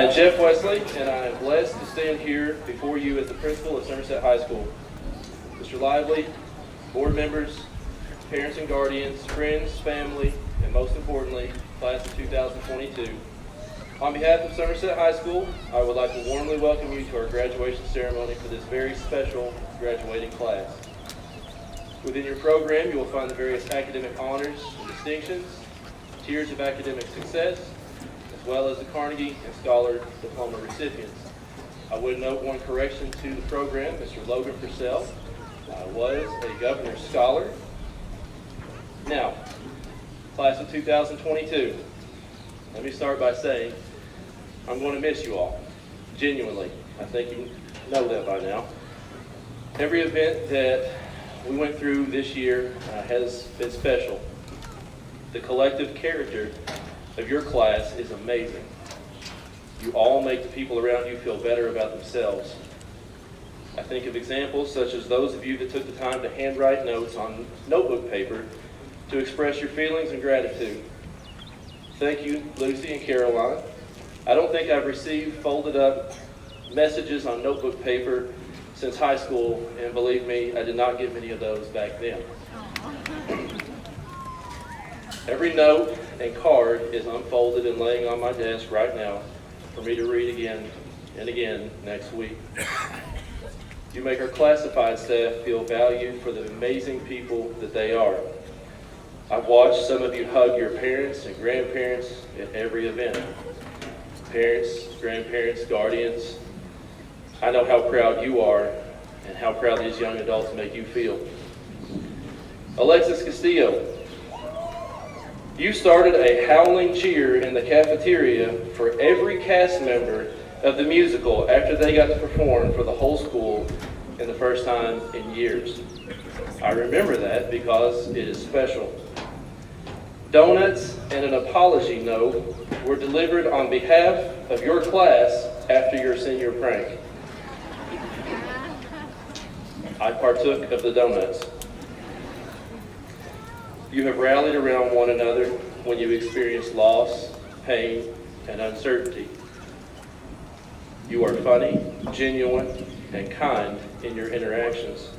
am Jeff Wesley, and I am blessed to stand here before you as the principal of Somerset High School. Mr. Lively, board members, parents and guardians, friends, family, and most importantly, class of 2022. On behalf of Somerset High School, I would like to warmly welcome you to our graduation ceremony for this very special graduating class. Within your program, you will find the various academic honors and distinctions, tiers of academic success, as well as the Carnegie and Scholar Diploma recipients. I would note one correction to the program. Mr. Logan Purcell was a Governor's Scholar. Now, class of 2022, let me start by saying I'm going to miss you all, genuinely. I think you know that by now. Every event that we went through this year has been special. The collective character of your class is amazing. You all make the people around you feel better about themselves. I think of examples such as those of you that took the time to handwrite notes on notebook paper to express your feelings and gratitude. Thank you, Lucy and Caroline. I don't think I've received folded up messages on notebook paper since high school, and believe me, I did not get many of those back then. Every note and card is unfolded and laying on my desk right now for me to read again and again next week. You make our classified staff feel valued for the amazing people that they are. I've watched some of you hug your parents and grandparents at every event. Parents, grandparents, guardians, I know how proud you are and how proud these young adults make you feel. Alexis Castillo, you started a howling cheer in the cafeteria for every cast member of the musical after they got to perform for the whole school in the first time in years. I remember that because it is special. Donuts and an apology note were delivered on behalf of your class after your senior prank. I partook of the donuts. You have rallied around one another when you experienced loss, pain, and uncertainty. You are funny, genuine, and kind in your interactions.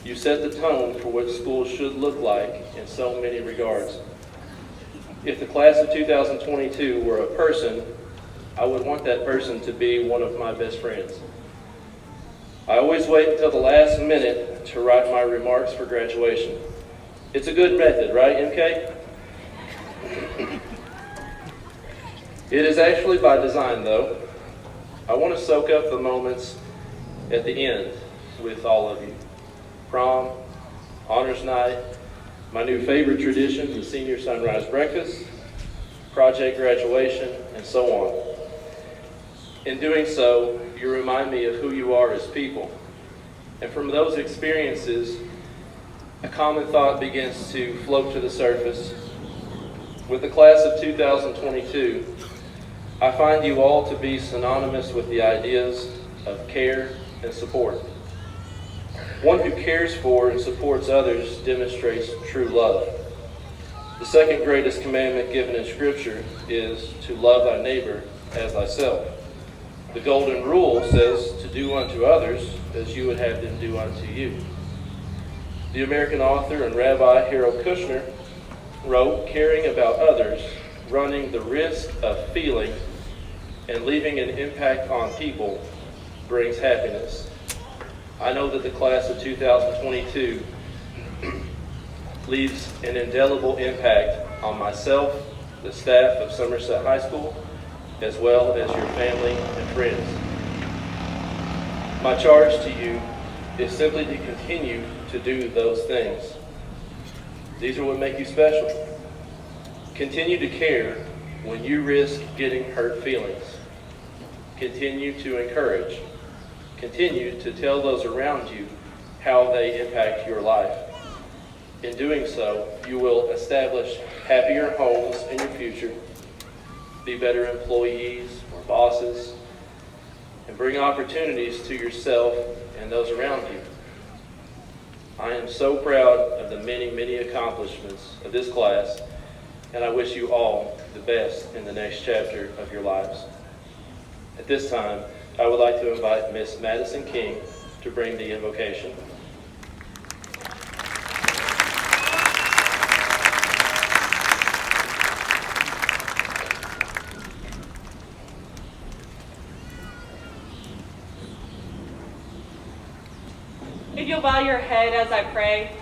You set the tone for what school should look like in so many regards. If the class of 2022 were a person, I would want that person to be one of my best friends. I always wait until the last minute to write my remarks for graduation. It's a good method, right, MK? It is actually by design, though. I want to soak up the moments at the end with all of you. Prom, honors night, my new favorite tradition, the senior sunrise breakfast, project graduation, and so on. In doing so, you remind me of who you are as people. And from those experiences, a common thought begins to float to the surface. With the class of 2022, I find you all to be synonymous with the ideas of care and support. One who cares for and supports others demonstrates true love. The second greatest commandment given in Scripture is to love thy neighbor as thyself. The golden rule says to do unto others as you would have them do unto you. The American author and Rabbi Harold Kushner wrote, caring about others, running the risk of feeling and leaving an impact on people brings happiness. I know that the class of 2022 leaves an indelible impact on myself, the staff of Somerset High School, as well as your family and friends. My charge to you is simply to continue to do those things. These are what make you special. Continue to care when you risk getting hurt feelings. Continue to encourage. Continue to tell those around you how they impact your life. In doing so, you will establish happier homes in your future, be better employees or bosses, and bring opportunities to yourself and those around you. I am so proud of the many, many accomplishments of this class, and I wish you all the best in the next chapter of your lives. At this time, I would like to invite Miss Madison King to bring the invocation. If you'll bow your head as I pray.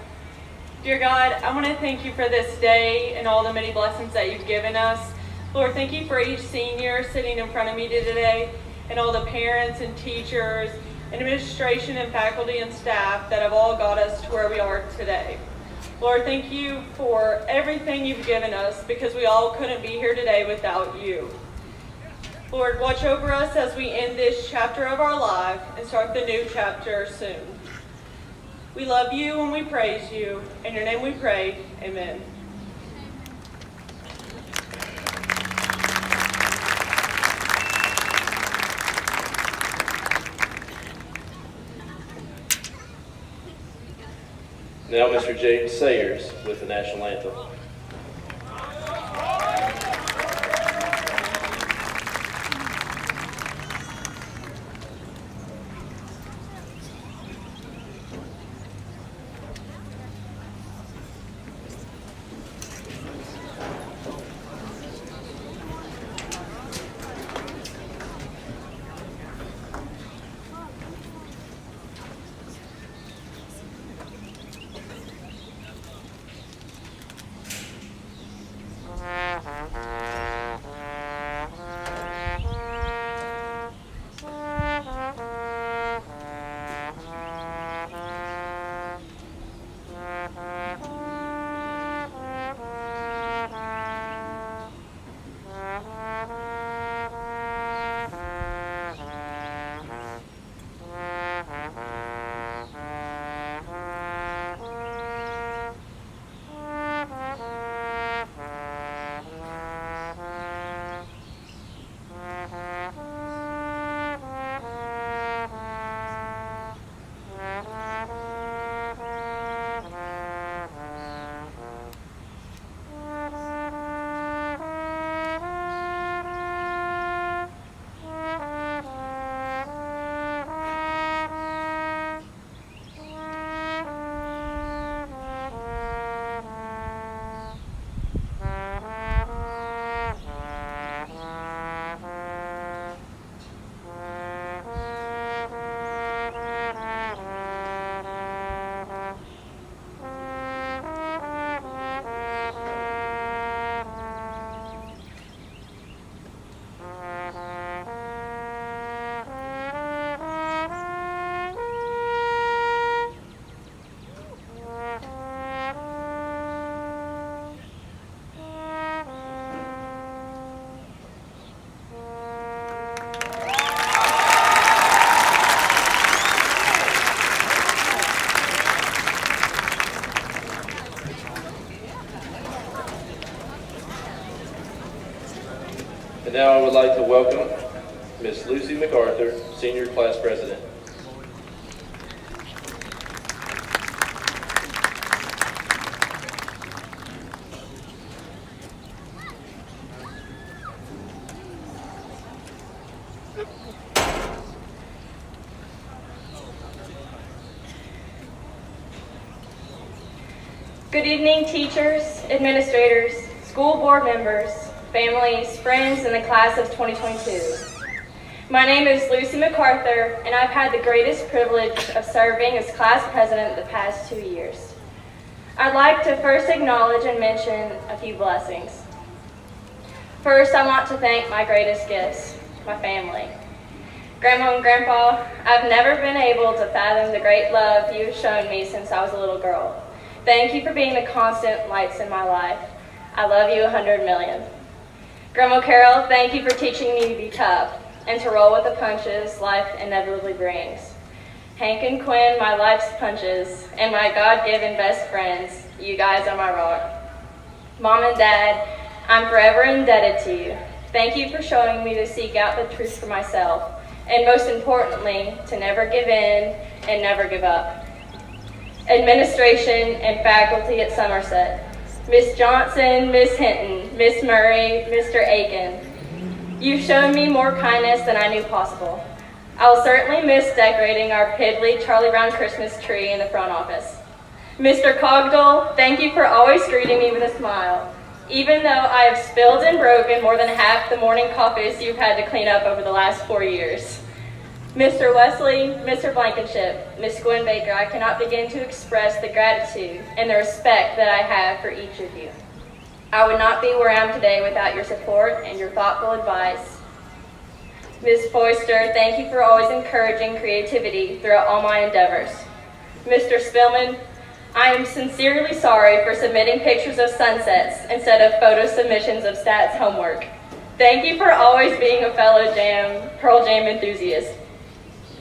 Dear God, I want to thank you for this day and all the many blessings that you've given us. Lord, thank you for each senior sitting in front of me today and all the parents and teachers, administration and faculty and staff that have all got us to where we are today. Lord, thank you for everything you've given us because we all couldn't be here today without you. Lord, watch over us as we end this chapter of our life and start the new chapter soon. We love you and we praise you. In your name we pray, amen. Now Mr. James Sayers with the national anthem. And now I would like to welcome Miss Lucy MacArthur, Senior Class President. Good evening, teachers, administrators, school board members, families, friends, and the class of 2022. My name is Lucy MacArthur, and I've had the greatest privilege of serving as class president the past 2 years. I'd like to first acknowledge and mention a few blessings. First, I want to thank my greatest gifts, my family. Grandma and Grandpa, I've never been able to fathom the great love you've shown me since I was a little girl. Thank you for being the constant lights in my life. I love you 100 million. Grandma Carol, thank you for teaching me to be tough and to roll with the punches life inevitably brings. Hank and Quinn, my life's punches, and my God-given best friends, you guys are my rock. Mom and Dad, I'm forever indebted to you. Thank you for showing me to seek out the truth for myself, and most importantly, to never give in and never give up. Administration and faculty at Somerset, Miss Johnson, Miss Hinton, Miss Murray, Mr. Aiken, You've shown me more kindness than I knew possible. I will certainly miss decorating our piddly Charlie Brown Christmas tree in the front office. Mr. Cogdell, thank you for always greeting me with a smile, even though I have spilled and broken more than half the morning coffees you've had to clean up over the last 4 years. Mr. Wesley, Mr. Blankenship, Miss Gwen Baker, I cannot begin to express the gratitude and the respect that I have for each of you. I would not be where I am today without your support and your thoughtful advice. Ms. Foister, thank you for always encouraging creativity throughout all my endeavors. Mr. Spillman, I am sincerely sorry for submitting pictures of sunsets instead of photo submissions of stats homework. Thank you for always being a fellow Pearl Jam enthusiast.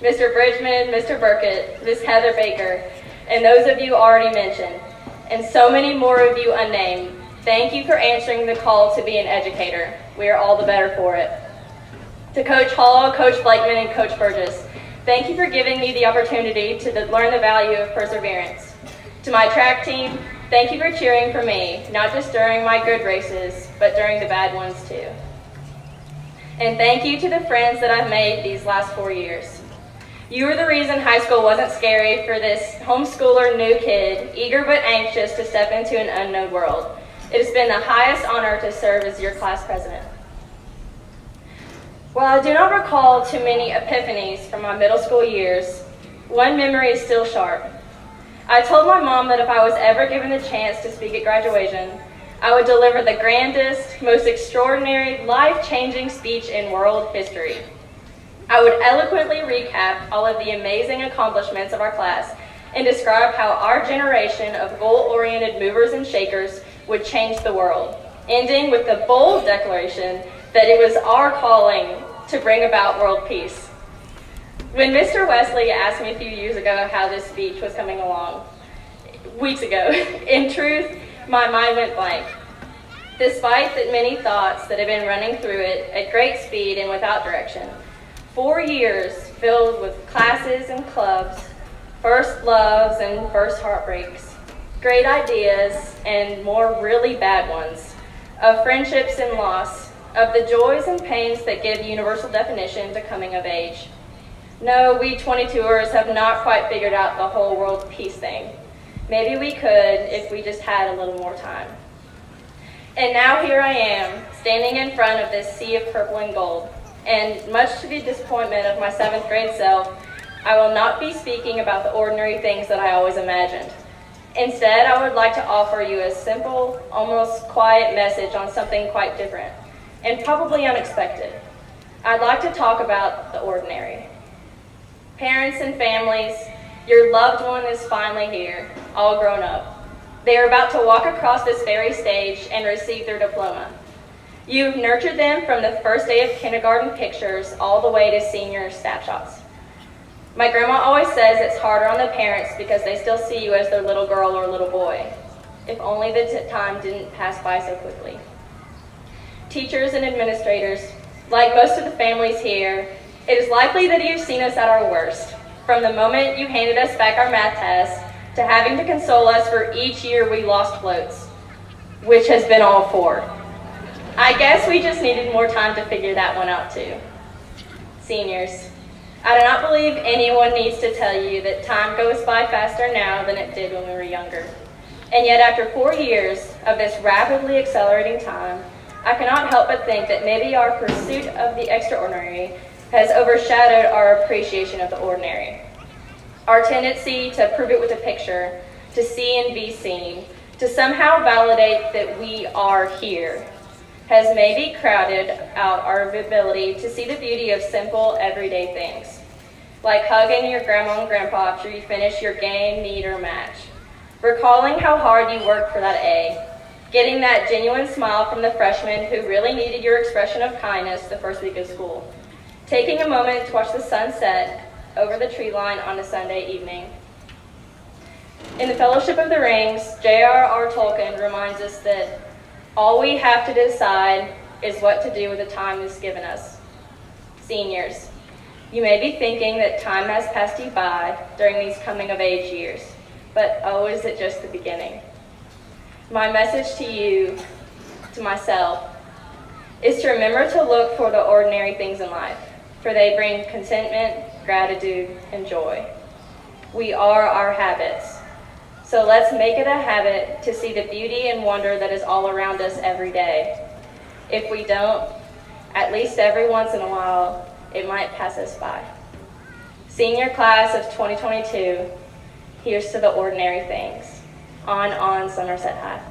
Mr. Bridgman, Mr. Burkett, Ms. Heather Baker, and those of you already mentioned, and so many more of you unnamed, thank you for answering the call to be an educator. We are all the better for it. To Coach Hall, Coach Blakeman, and Coach Burgess, thank you for giving me the opportunity to learn the value of perseverance. To my track team, thank you for cheering for me, not just during my good races, but during the bad ones too. And thank you to the friends that I've made these last 4 years. You are the reason high school wasn't scary for this homeschooler new kid, eager but anxious to step into an unknown world. It has been the highest honor to serve as your class president. While I do not recall too many epiphanies from my middle school years, one memory is still sharp. I told my mom that if I was ever given the chance to speak at graduation, I would deliver the grandest, most extraordinary, life-changing speech in world history. I would eloquently recap all of the amazing accomplishments of our class and describe how our generation of goal-oriented movers and shakers would change the world, ending with the bold declaration that it was our calling to bring about world peace. When Mr. Wesley asked me a few years ago how this speech was coming along, weeks ago, in truth, my mind went blank. Despite the many thoughts that have been running through it at great speed and without direction, 4 years filled with classes and clubs, first loves and first heartbreaks, great ideas and more really bad ones, of friendships and loss, of the joys and pains that give universal definition to coming of age. No, we 22ers have not quite figured out the whole world peace thing. Maybe we could if we just had a little more time. And now here I am, standing in front of this sea of purple and gold. And much to the disappointment of my 7th grade self, I will not be speaking about the ordinary things that I always imagined. Instead, I would like to offer you a simple, almost quiet message on something quite different, and probably unexpected. I'd like to talk about the ordinary. Parents and families, your loved one is finally here, all grown up. They are about to walk across this very stage and receive their diploma. You've nurtured them from the first day of kindergarten pictures all the way to senior snapshots. My grandma always says it's harder on the parents because they still see you as their little girl or little boy. If only the time didn't pass by so quickly. Teachers and administrators, like most of the families here, it is likely that you've seen us at our worst, from the moment you handed us back our math test to having to console us for each year we lost floats, which has been all 4. I guess we just needed more time to figure that one out too. Seniors, I do not believe anyone needs to tell you that time goes by faster now than it did when we were younger. And yet after 4 years of this rapidly accelerating time, I cannot help but think that maybe our pursuit of the extraordinary has overshadowed our appreciation of the ordinary. Our tendency to prove it with a picture, to see and be seen, to somehow validate that we are here, has maybe crowded out our ability to see the beauty of simple, everyday things, like hugging your grandma and grandpa after you finish your game, meet, or match, recalling how hard you worked for that A, getting that genuine smile from the freshman who really needed your expression of kindness the first week of school, taking a moment to watch the sun set over the tree line on a Sunday evening. In the Fellowship of the Rings, J.R.R. Tolkien reminds us that all we have to decide is what to do with the time that's given us. Seniors, you may be thinking that time has passed you by during these coming-of-age years, but oh, is it just the beginning? My message to you, to myself, is to remember to look for the ordinary things in life, for they bring contentment, gratitude, and joy. We are our habits. So let's make it a habit to see the beauty and wonder that is all around us every day. If we don't, at least every once in a while, it might pass us by. Senior class of 2022, here's to the ordinary things. On, Somerset High.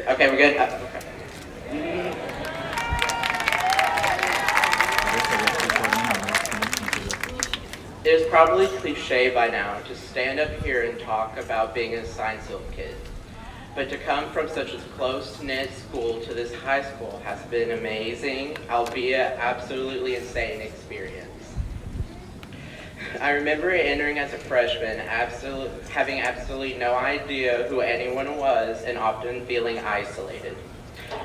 Okay, we're good? Okay. It is probably cliche by now to stand up here and talk about being a Science Hill kid, but to come from such a close-knit school to this high school has been amazing, albeit absolutely insane experience. I remember entering as a freshman, having absolutely no idea who anyone was and often feeling isolated.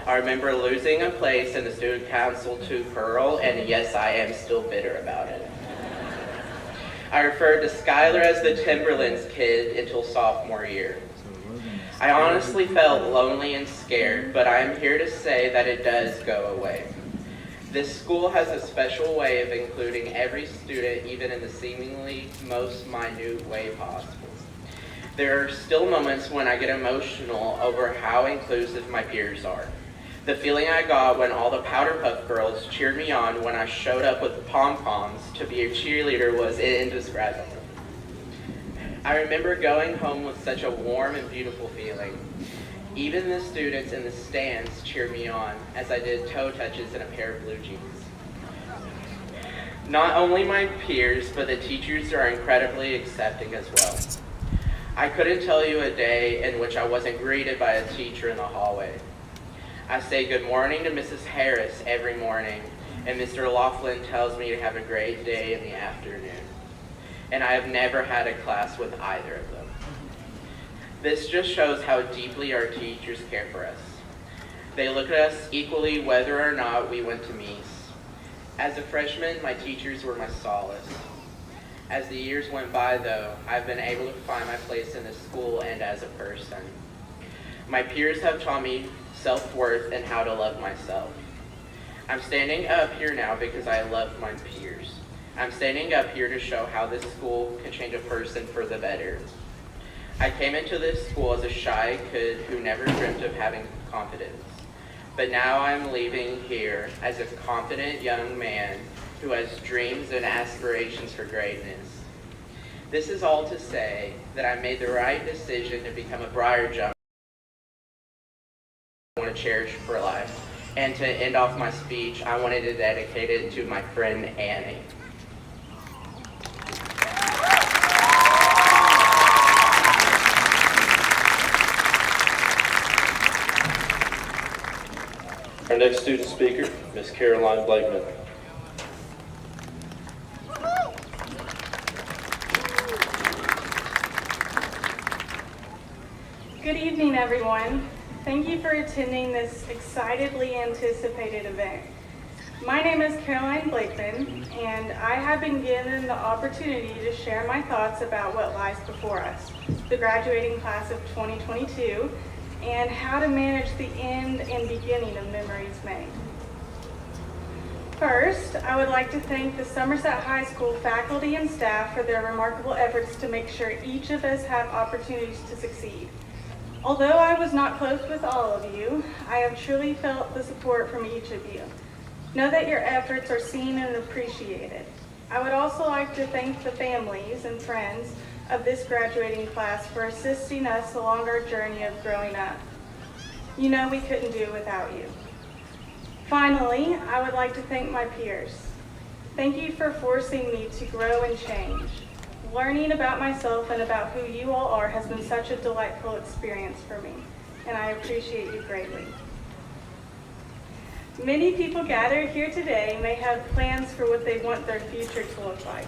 I remember losing a place in the student council to Pearl, and yes, I am still bitter about it. I referred to Skylar as the Timberlands kid until sophomore year. I honestly felt lonely and scared, but I am here to say that it does go away. This school has a special way of including every student, even in the seemingly most minute way possible. There are still moments when I get emotional over how inclusive my peers are. The feeling I got when all the Powder Puff Girls cheered me on when I showed up with pom-poms to be a cheerleader was indescribable. I remember going home with such a warm and beautiful feeling. Even the students in the stands cheered me on as I did toe touches in a pair of blue jeans. Not only my peers, but the teachers are incredibly accepting as well. I couldn't tell you a day in which I wasn't greeted by a teacher in the hallway. I say good morning to Mrs. Harris every morning, and Mr. Laughlin tells me to have a great day in the afternoon. And I have never had a class with either of them. This just shows how deeply our teachers care for us. They look at us equally whether or not we went to Mies. As a freshman, my teachers were my solace. As the years went by, though, I've been able to find my place in this school and as a person. My peers have taught me self-worth and how to love myself. I'm standing up here now because I love my peers. I'm standing up here to show how this school can change a person for the better. I came into this school as a shy kid who never dreamt of having confidence. But now I'm leaving here as a confident young man who has dreams and aspirations for greatness. This is all to say that I made the right decision to become a Briar Jumper I want to cherish for life. And to end off my speech, I wanted to dedicate it to my friend Annie. Our next student speaker, Ms. Caroline Blakeman. Good evening, everyone. Thank you for attending this excitedly anticipated event. My name is Caroline Blakeman, and I have been given the opportunity to share my thoughts about what lies before us, the graduating class of 2022, and how to manage the end and beginning of memories made. First, I would like to thank the Somerset High School faculty and staff for their remarkable efforts to make sure each of us have opportunities to succeed. Although I was not close with all of you, I have truly felt the support from each of you. Know that your efforts are seen and appreciated. I would also like to thank the families and friends of this graduating class for assisting us along our journey of growing up. You know we couldn't do it without you. Finally, I would like to thank my peers. Thank you for forcing me to grow and change. Learning about myself and about who you all are has been such a delightful experience for me, and I appreciate you greatly. Many people gathered here today may have plans for what they want their future to look like.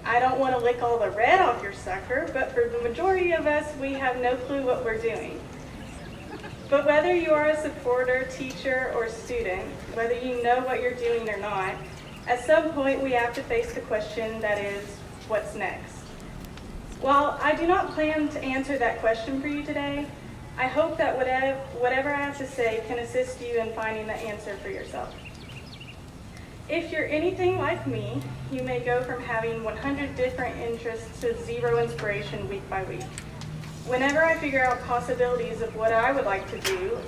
I don't want to lick all the red off your sucker, but for the majority of us, we have no clue what we're doing. But whether you are a supporter, teacher, or student, whether you know what you're doing or not, at some point we have to face the question that is, what's next? While I do not plan to answer that question for you today, I hope that whatever I have to say can assist you in finding the answer for yourself. If you're anything like me, you may go from having 100 different interests to zero inspiration week by week. Whenever I figure out possibilities of what I would like to do,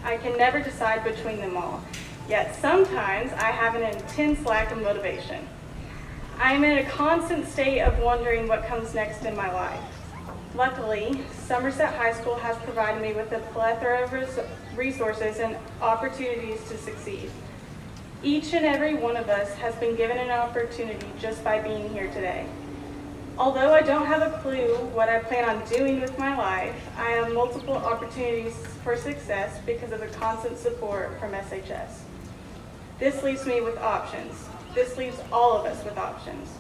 I can never decide between them all. Yet sometimes I have an intense lack of motivation. I am in a constant state of wondering what comes next in my life. Luckily, Somerset High School has provided me with a plethora of resources and opportunities to succeed. Each and every one of us has been given an opportunity just by being here today. Although I don't have a clue what I plan on doing with my life, I have multiple opportunities for success because of the constant support from SHS. This leaves me with options. This leaves all of us with options.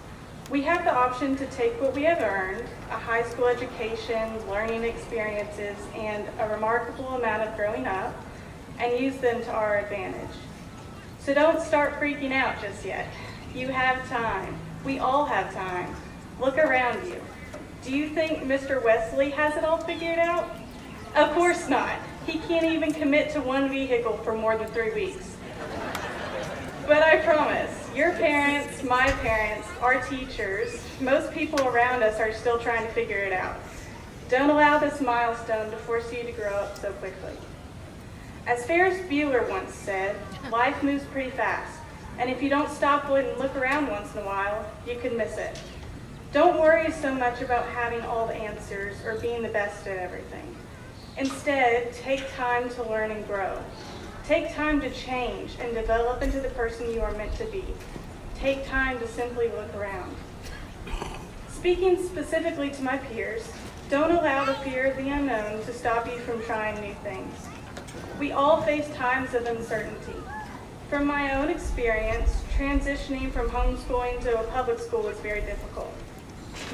We have the option to take what we have earned, a high school education, learning experiences, and a remarkable amount of growing up, and use them to our advantage. So don't start freaking out just yet. You have time. We all have time. Look around you. Do you think Mr. Wesley has it all figured out? Of course not. He can't even commit to one vehicle for more than 3 weeks. But I promise, your parents, my parents, our teachers, most people around us are still trying to figure it out. Don't allow this milestone to force you to grow up so quickly. As Ferris Bueller once said, life moves pretty fast, and if you don't stop and look around once in a while, you can miss it. Don't worry so much about having all the answers or being the best at everything. Instead, take time to learn and grow. Take time to change and develop into the person you are meant to be. Take time to simply look around. Speaking specifically to my peers, don't allow the fear of the unknown to stop you from trying new things. We all face times of uncertainty. From my own experience, transitioning from homeschooling to a public school was very difficult.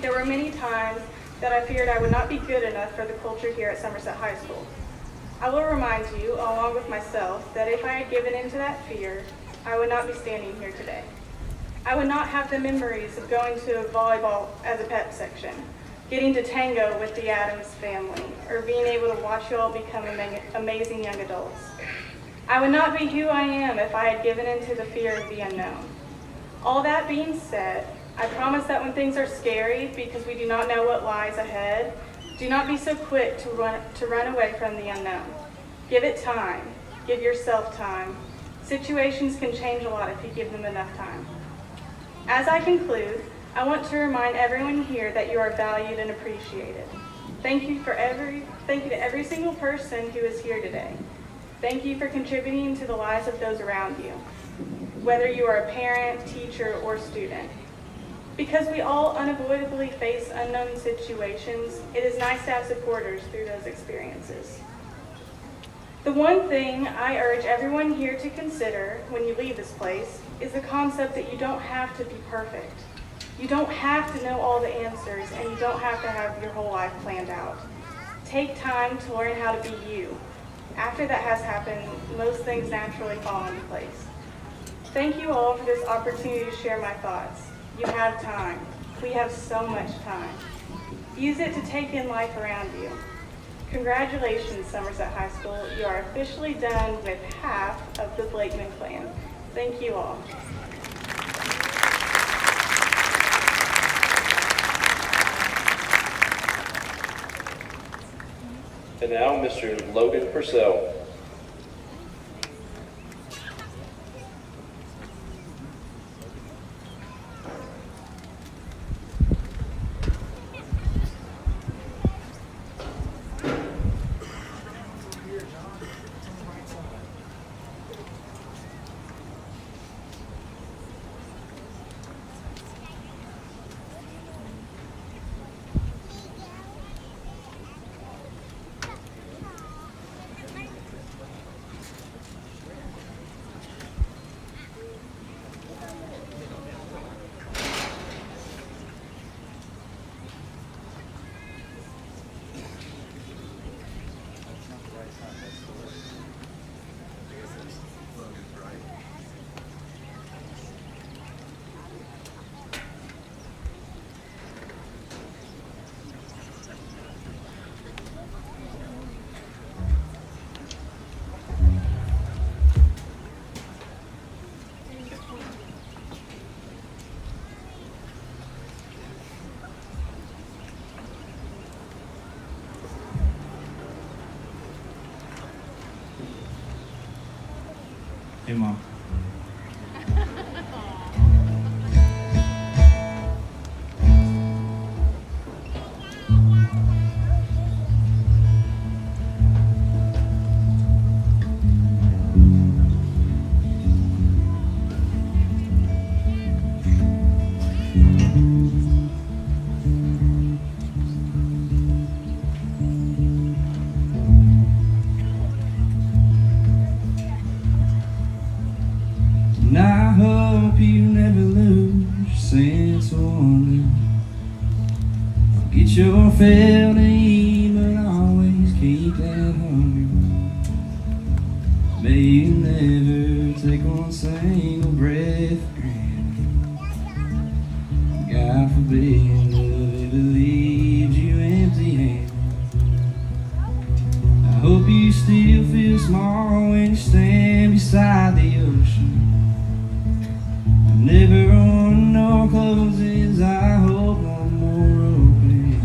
There were many times that I feared I would not be good enough for the culture here at Somerset High School. I will remind you, along with myself, that if I had given in to that fear, I would not be standing here today. I would not have the memories of going to volleyball as a pep section, getting to tango with the Addams family, or being able to watch you all become amazing young adults. I would not be who I am if I had given in to the fear of the unknown. All that being said, I promise that when things are scary because we do not know what lies ahead, do not be so quick to run away from the unknown. Give it time. Give yourself time. Situations can change a lot if you give them enough time. As I conclude, I want to remind everyone here that you are valued and appreciated. Thank you to every single person who is here today. Thank you for contributing to the lives of those around you, whether you are a parent, teacher, or student. Because we all unavoidably face unknown situations, it is nice to have supporters through those experiences. The one thing I urge everyone here to consider when you leave this place is the concept that you don't have to be perfect. You don't have to know all the answers, and you don't have to have your whole life planned out. Take time to learn how to be you. After that has happened, most things naturally fall into place. Thank you all for this opportunity to share my thoughts. You have time. We have so much time. Use it to take in life around you. Congratulations, Somerset High School. You are officially done with half of the Blakeman clan. Thank you all. And now, Mr. Logan Purcell. Hey, Mom. And I hope you never lose your sense of wonder. Get your fill to eat, but always keep that hunger. May you never take one single breath for granted. God forbid love ever leaves you empty-handed. I hope you still feel small when you stand beside the ocean. Never on no closes, I hope one more open.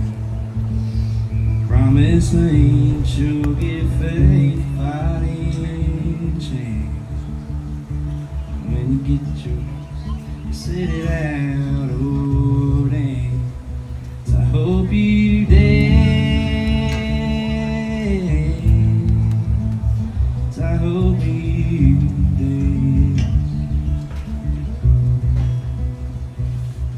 Promise me that you'll get faith fighting chance. When you get the choice, you sit it out, oh dance. I hope you dance. I hope you dance.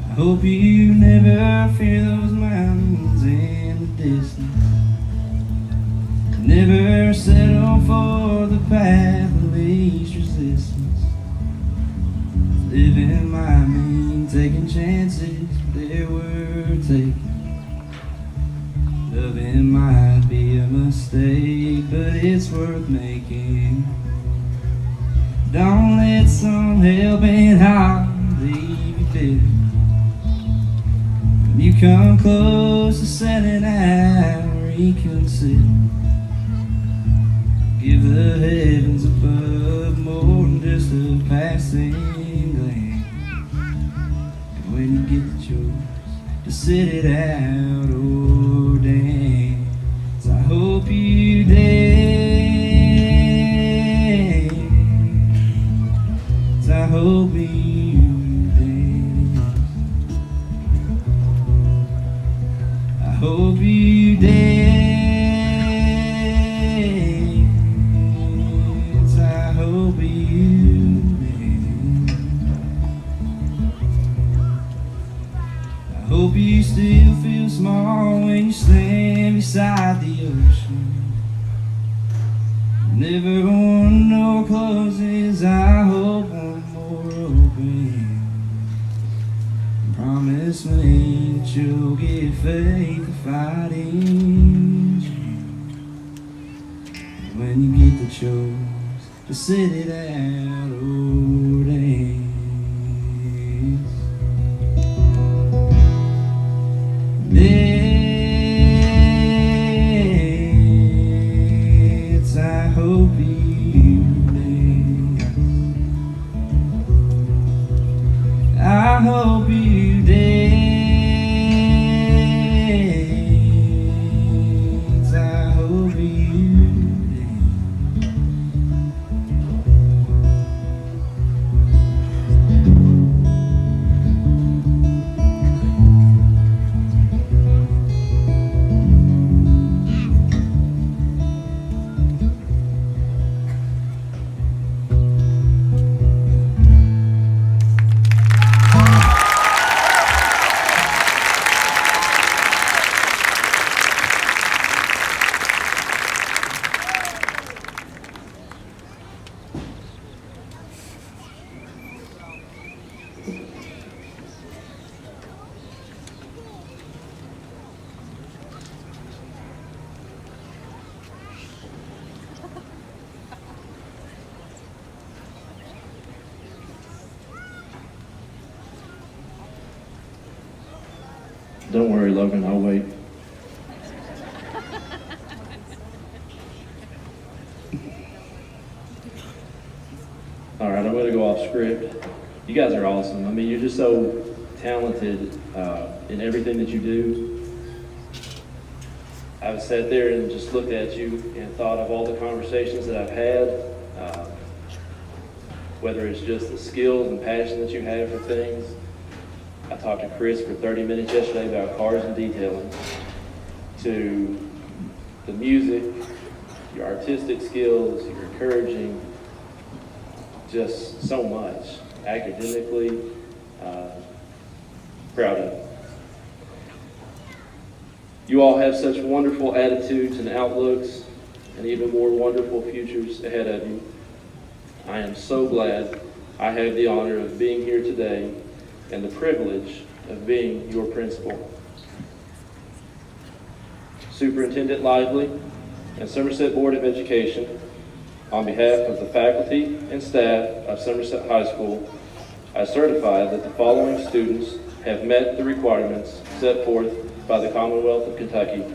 I hope you never fear those mountains in the distance. Never settle for the path of least resistance. Living might mean taking chances, but they're worth taking. Loving might be a mistake, but it's worth making. Don't let some helping heart leave you bitter. You come close to setting out, reconsider. Give the heavens above more than just a passing glance. And when you get the choice to sit it out or dance, I hope you dance. I hope you I hope you dance. I hope you dance. I hope you still feel small when you stand beside the ocean. Never want no closes, I hope one more open. Promise me that you'll get faith to fighting when you get the choice to sit it out or dance. Dance, I hope you dance. I hope you dance. I hope you Don't worry, Logan, I'll wait. All right, I'm going to go off script. You guys are awesome. I mean, you're just so talented in everything that you do. I've sat there and just looked at you and thought of all the conversations that I've had. whether it's just the skills and passion that you have for things. I talked to Chris for 30 minutes yesterday about cars and detailing, to the music, your artistic skills, your encouraging, just so much academically, proud of. You all have such wonderful attitudes and outlooks, and even more wonderful futures ahead of you. I am so glad I have the honor of being here today and the privilege of being your principal. Superintendent Lively and Somerset Board of Education, on behalf of the faculty and staff of Somerset High School, I certify that the following students have met the requirements set forth by the Commonwealth of Kentucky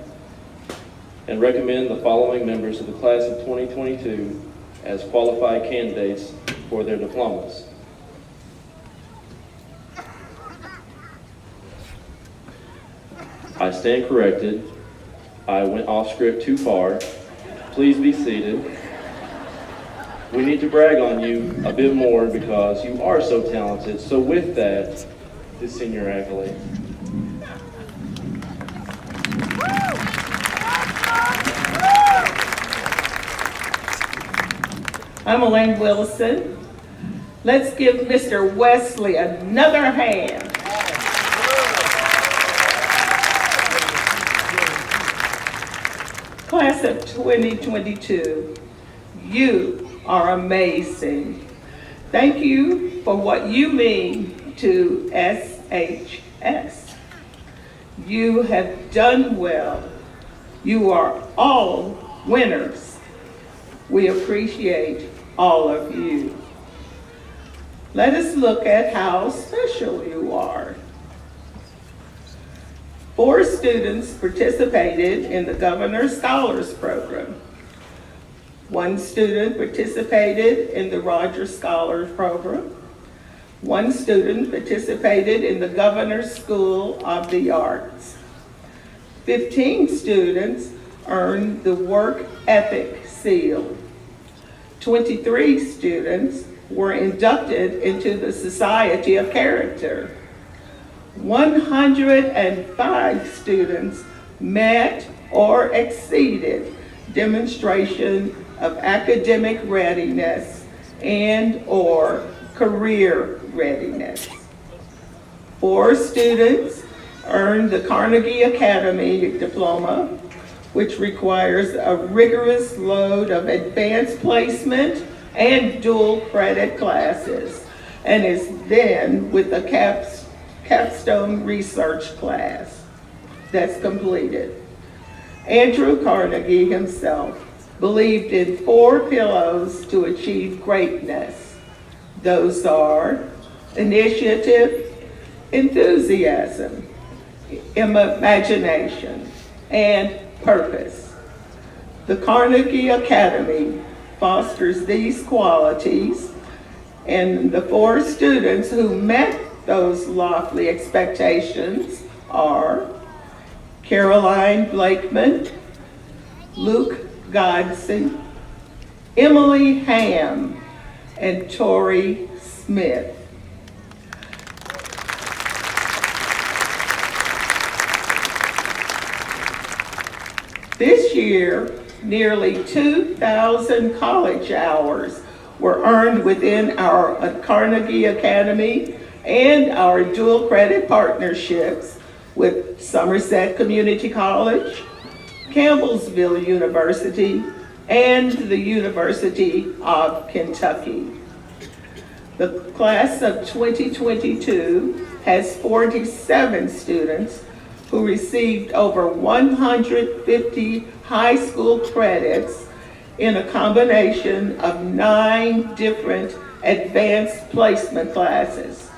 and recommend the following members of the class of 2022 as qualified candidates for their diplomas. I stand corrected. I went off script too far. Please be seated. We need to brag on you a bit more because you are so talented. So with that, this senior accolade. I'm Elaine Wilson. Let's give Mr. Wesley another hand. Class of 2022, you are amazing. Thank you for what you mean to SHS. You have done well. You are all winners. We appreciate all of you. Let us look at how special you are. 4 students participated in the Governor's Scholars Program. 1 student participated in the Rogers Scholars Program. 1 student participated in the Governor's School of the Arts. 15 students earned the Work Ethic Seal. 23 students were inducted into the Society of Character. 105 students met or exceeded demonstration of academic readiness and or career readiness. 4 students earned the Carnegie Academy diploma, which requires a rigorous load of advanced placement and dual credit classes, and is then with the capstone research class that's completed. Andrew Carnegie himself believed in 4 pillars to achieve greatness. Those are initiative, enthusiasm, imagination, and purpose. The Carnegie Academy fosters these qualities, and the 4 students who met those lofty expectations are Caroline Blakeman, Luke Godson, Emily Ham, and Tori Smith. This year, nearly 2,000 college hours were earned within our Carnegie Academy and our dual credit partnerships with Somerset Community College, Campbellsville University, and the University of Kentucky. The class of 2022 has 47 students who received over 150 high school credits in a combination of 9 different advanced placement classes.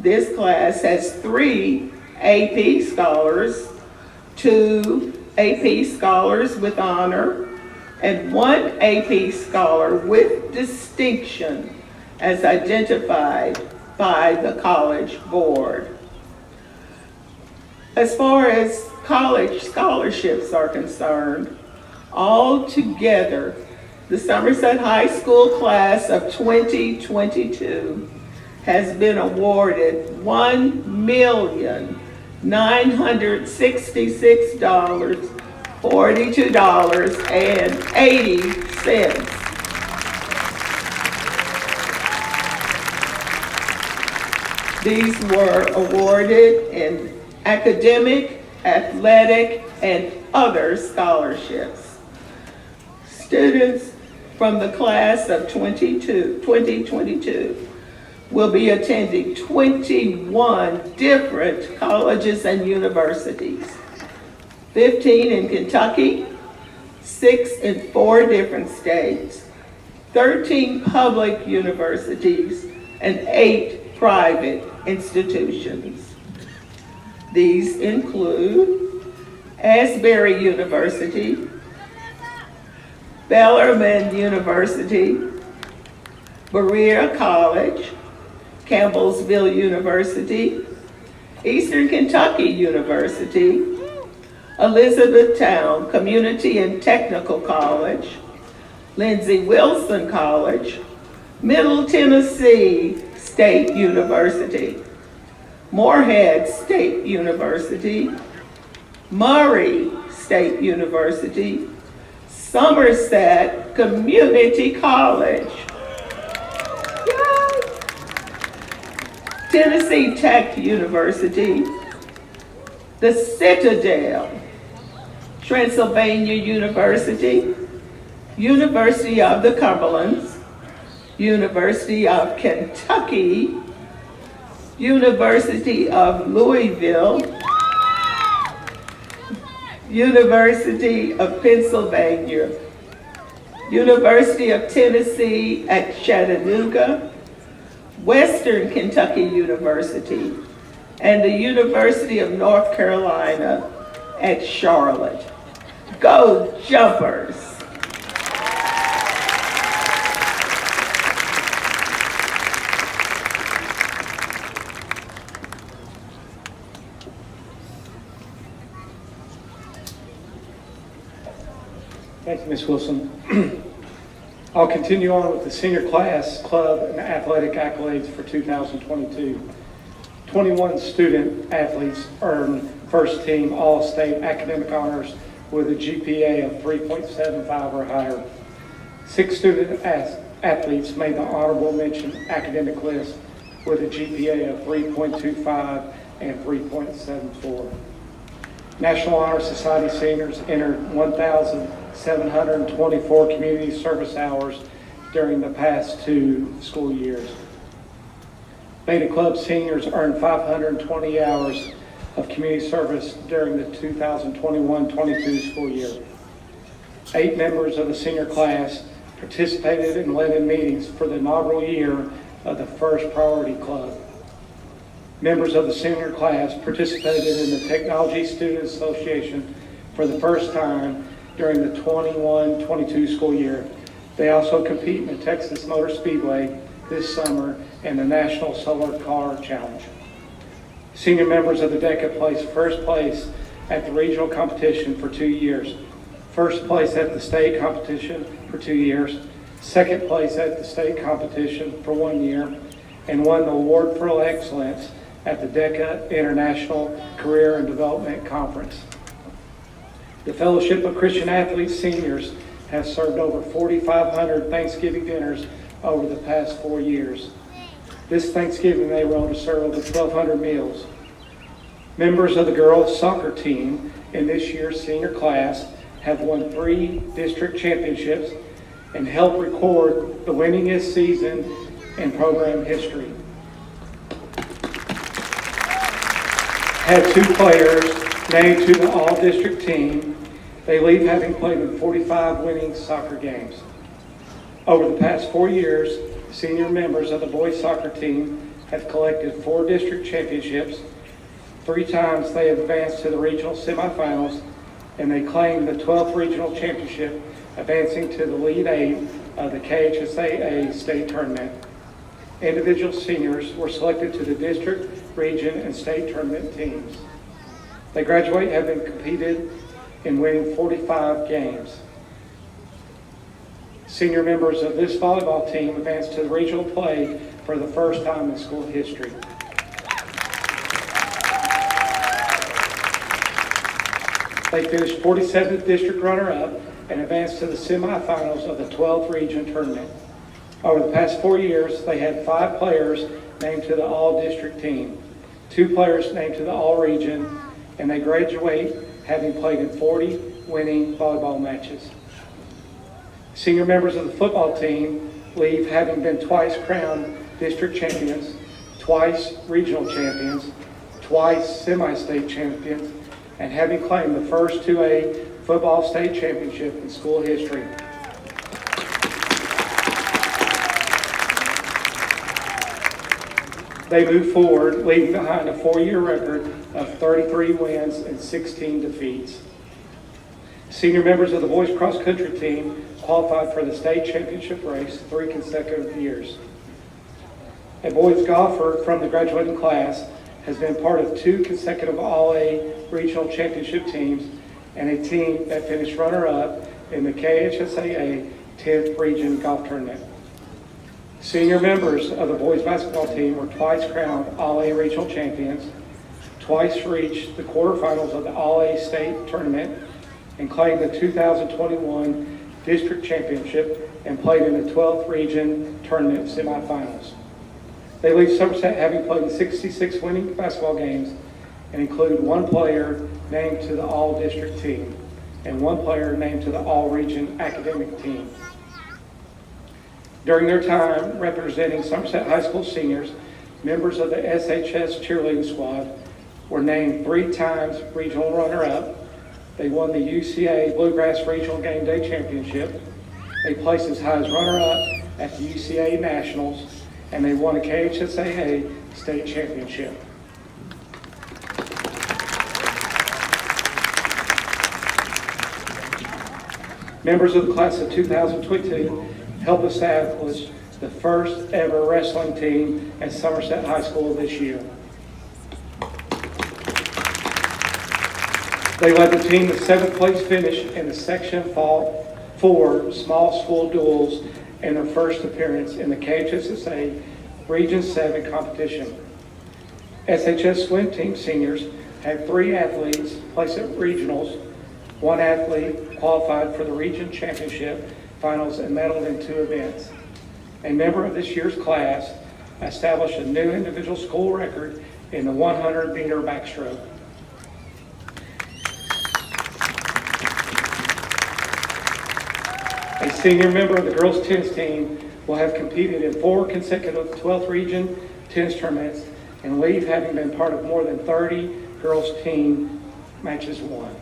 This class has 3 AP scholars, 2 AP scholars with honor, and 1 AP scholar with distinction as identified by the College Board. As far as college scholarships are concerned, altogether The Somerset High School class of 2022 has been awarded $1,066,42.80. These were awarded in academic, athletic, and other scholarships. Students from the class of 2022 will be attending 21 different colleges and universities, 15 in Kentucky, 6 in 4 different states, 13 public universities, and 8 private institutions. These include Asbury University, Bellarmine University, Berea College, Campbellsville University, Eastern Kentucky University, Elizabethtown Community and Technical College, Lindsey Wilson College, Middle Tennessee State University, Morehead State University, Murray State University, Somerset Community College, Yay! Tennessee Tech University, the Citadel, Transylvania University, University of the Cumberlands, University of Kentucky, University of Louisville, University of Pennsylvania, University of Tennessee at Chattanooga, Western Kentucky University, and the University of North Carolina at Charlotte. Go Jumpers! Thank you, Ms. Wilson. I'll continue on with the senior class, club, and athletic accolades for 2022. 21 student athletes earned first team All-State academic honors with a GPA of 3.75 or higher. 6 student athletes made the honorable mention academic list with a GPA of 3.25 and 3.74. National Honor Society seniors entered 1,724 community service hours during the past 2 school years. Beta Club seniors earned 520 hours of community service during the 2021-22 school year. 8 members of the senior class participated and led in meetings for the inaugural year of the First Priority Club. Members of the senior class participated in the Technology Student Association for the first time during the 21-22 school year. They also compete in the Texas Motor Speedway this summer and the National Solar Car Challenge. Senior members of the DECA placed first place at the regional competition for 2 years, first place at the state competition for 2 years, second place at the state competition for 1 year, and won the Award for Excellence at the DECA International Career and Development Conference. The Fellowship of Christian Athletes Seniors has served over 4,500 Thanksgiving dinners over the past 4 years. This Thanksgiving, they were able to serve over 1,200 meals. Members of the girls soccer team in this year's senior class have won 3 district championships and helped record the winningest season in program history. Had 2 players named to the all-district team. They leave having played in 45 winning soccer games. Over the past 4 years, senior members of the boys soccer team have collected 4 district championships. 3 times they advanced to the regional semifinals, and they claimed the 12th regional championship, advancing to the Elite 8 of the KHSAA state tournament. Individual seniors were selected to the district, region, and state tournament teams. They graduate having competed in winning 45 games. Senior members of this volleyball team advanced to the regional play for the first time in school history. They finished 47th district runner-up and advanced to the semifinals of the 12th region tournament. Over the past 4 years, they had 5 players named to the all-district team, 2 players named to the all-region, and they graduate having played in 40 winning volleyball matches. Senior members of the football team leave having been twice crowned district champions, twice regional champions, twice semi-state champions, and having claimed the first 2A football state championship in school history. They move forward, leaving behind a 4-year record of 33 wins and 16 defeats. Senior members of the boys cross-country team qualified for the state championship race 3 consecutive years. A boys golfer from the graduating class has been part of 2 consecutive All-A regional championship teams and a team that finished runner-up in the KHSAA 10th Region Golf Tournament. Senior members of the boys basketball team were twice crowned All-A regional champions, twice reached the quarterfinals of the All-A state tournament, and claimed the 2021 district championship and played in the 12th region tournament semifinals. They leave Somerset having played in 66 winning basketball games and include 1 player named to the all-district team and 1 player named to the all-region academic team. During their time representing Somerset High School seniors, members of the SHS cheerleading squad were named 3 times regional runner-up. They won the UCA Bluegrass Regional Game Day Championship. They placed as high as runner-up at the UCA Nationals, and they won a KHSAA state championship. Members of the class of 2022 helped establish the first ever wrestling team at Somerset High School this year. They led the team to 7th place finish in the Section 4 small school duels in their first appearance in the KHSAA Region 7 competition. SHS swim team seniors had 3 athletes place at regionals. 1 athlete qualified for the region championship finals and medaled in 2 events. A member of this year's class established a new individual school record in the 100-meter backstroke. A senior member of the girls' tennis team will have competed in 4 consecutive 12th region tennis tournaments and leave having been part of more than 30 girls' team matches won.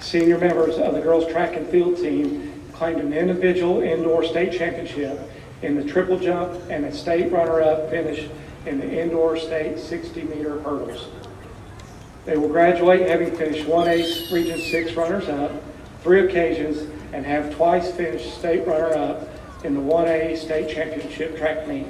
Senior members of the girls' track and field team claimed an individual indoor state championship in the triple jump and a state runner-up finish in the indoor state 60-meter hurdles. They will graduate having finished 1A Region 6 runners-up 3 occasions and have twice finished state runner-up in the 1A state championship track meet.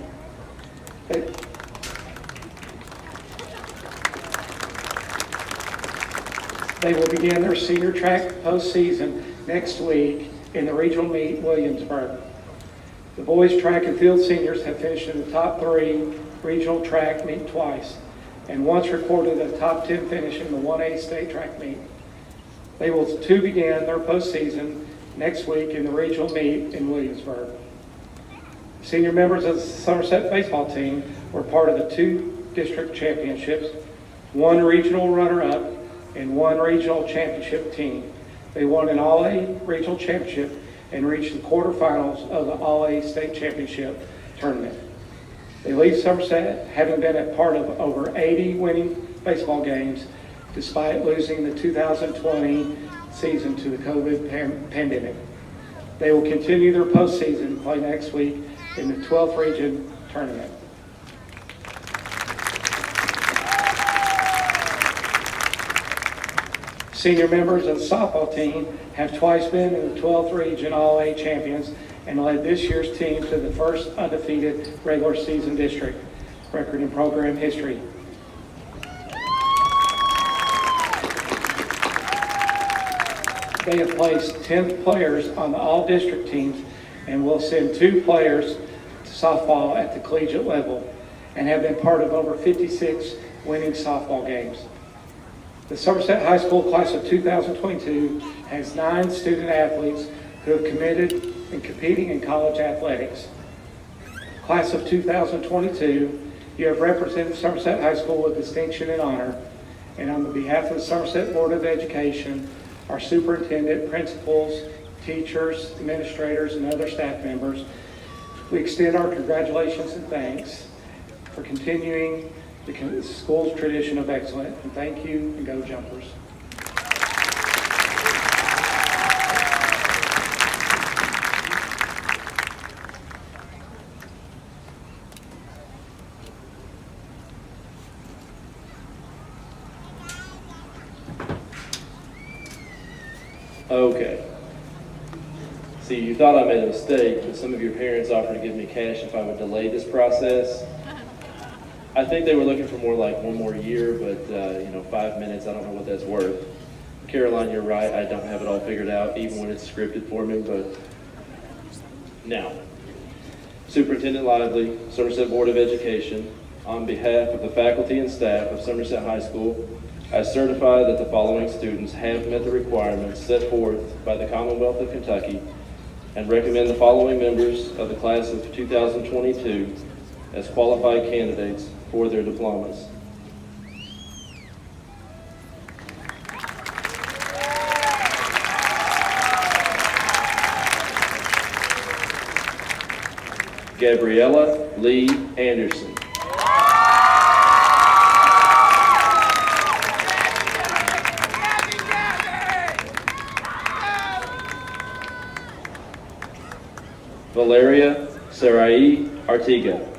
They will begin their senior track postseason next week in the regional meet in Williamsburg. The boys track and field seniors have finished in the top 3 regional track meet twice and once recorded a top 10 finish in the 1A state track meet. They will too begin their postseason next week in the regional meet in Williamsburg. Senior members of the Somerset baseball team were part of the 2 district championships, 1 regional runner-up, and 1 regional championship team. They won an All-A regional championship and reached the quarterfinals of the All-A state championship tournament. They leave Somerset having been a part of over 80 winning baseball games despite losing the 2020 season to the COVID pandemic. They will continue their postseason and play next week in the 12th region tournament. Senior members of the softball team have twice been in the 12th region All-A champions and led this year's team to the first undefeated regular season district record in program history. They have placed 10 players on the all-district teams and will send 2 players to softball at the collegiate level and have been part of over 56 winning softball games. The Somerset High School class of 2022 has 9 student athletes who have committed in competing in college athletics. Class of 2022, you have represented Somerset High School with distinction and honor, and on behalf of the Somerset Board of Education, our superintendent, principals, teachers, administrators, and other staff members, we extend our congratulations and thanks for continuing the school's tradition of excellence. And thank you, and go Jumpers. Okay. See, you thought I made a mistake, but some of your parents offered to give me cash if I would delay this process. I think they were looking for more like 1 more year, but 5 minutes, I don't know what that's worth. Caroline, you're right, I don't have it all figured out, even when it's scripted for me, but now. Superintendent Lively, Somerset Board of Education, on behalf of the faculty and staff of Somerset High School, I certify that the following students have met the requirements set forth by the Commonwealth of Kentucky and recommend the following members of the class of 2022 as qualified candidates for their diplomas. Gabriella Lee Anderson. Valeria Sarai Artiga.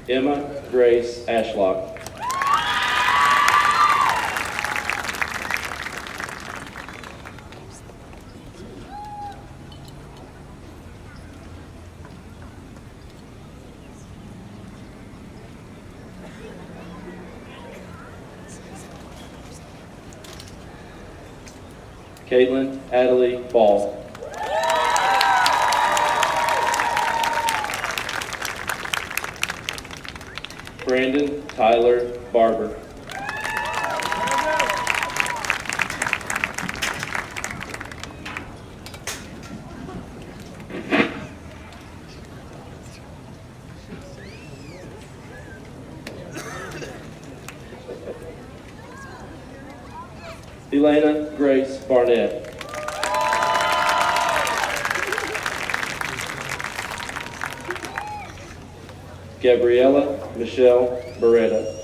Emma Grace Ashlock. Caitlin Adelie Ball. Brandon Tyler Barber. Elena Grace Barnett. Gabriella Michelle Beretta.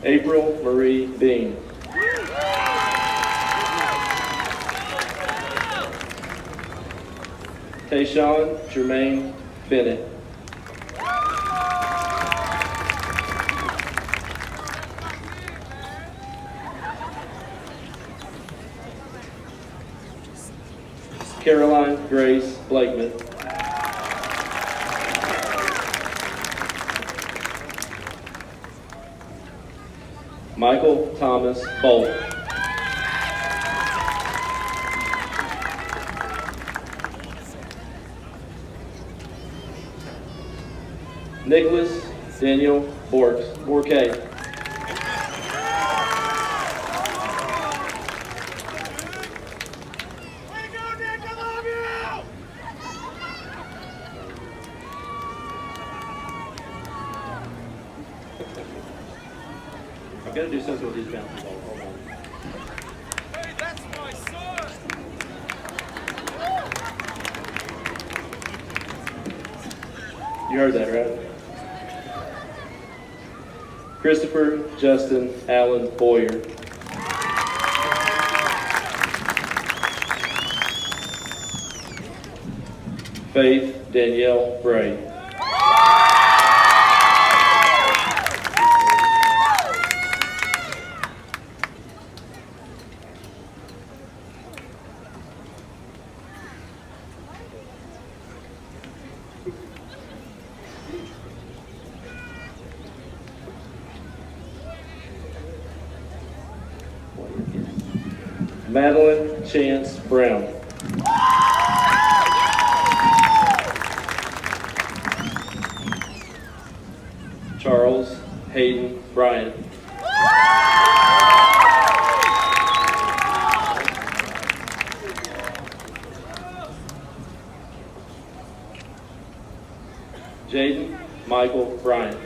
April Marie Bean. Tayshawn Jermaine Bennett. Caroline Grace Blakeman. Michael Thomas Bolt. Nicholas Daniel Bourquet. I've got to do something with these bouncy balls. Hold on. Hey, that's my son! You heard that, right? Christopher Justin Allen Boyer. Faith Danielle Bray. Madeline Chance Brown. Charles Hayden Bryant. Jaden Michael Bryant.